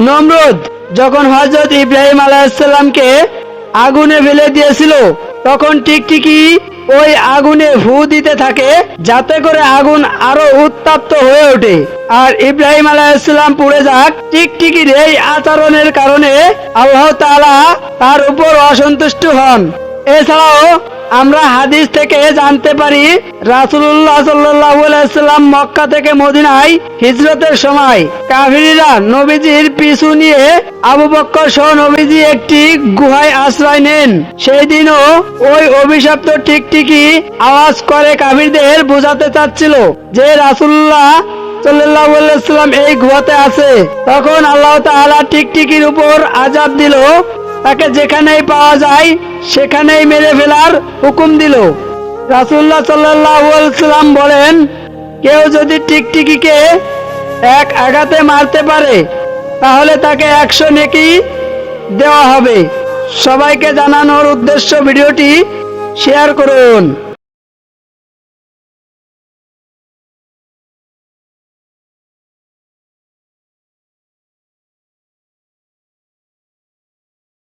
নমরুদ যখন হযরত ইব্রাহিম আলাইহিসসালামকে আগুনে ফেলে দিয়েছিল, তখন টিকটিকি ওই আগুনে ফু দিতে থাকে যাতে করে আগুন আরো উত্তপ্ত হয়ে ওঠে আর ইব্রাহিম আলাইহিসসালাম পুড়ে যাক। টিকটিকির এই আচরণের কারণে আল্লাহ তাআলা তার উপর অসন্তুষ্ট হন। এছাড়াও আমরা হাদিস থেকে জানতে পারি, রাসূলুল্লাহ সাল্লাল্লাহু আলাইহি সাল্লাম মক্কা থেকে মদিনায় হিজরতের সময় কাফিররা নবীজির পিছু নিয়ে আবু বকর সহ নবীজি একটি গুহায় আশ্রয় নেন। সেই দিনও ওই অভিশপ্ত টিকটিকি আওয়াজ করে কাফিরদের বোঝাতে চাচ্ছিল যে রাসূলুল্লাহ সাল্লাল্লাহু আলাইহি সাল্লাম এই গুহাতে আছে। তখন আল্লাহ তাআলা টিকটিকির উপর আযাব দিল, তাকে যেখানেই পাওয়া যায় সেখানেই মেরে ফেলার হুকুম দিল। রাসূলুল্লাহ সাল্লাল্লাহু আলাইহি সাল্লাম বলেন, কেউ যদি টিকটিকিকে এক আঘাতে মারতে পারে তাহলে তাকে 100 নেকি দেওয়া হবে। সবাইকে জানানোর উদ্দেশ্য ভিডিওটি শেয়ার করুন।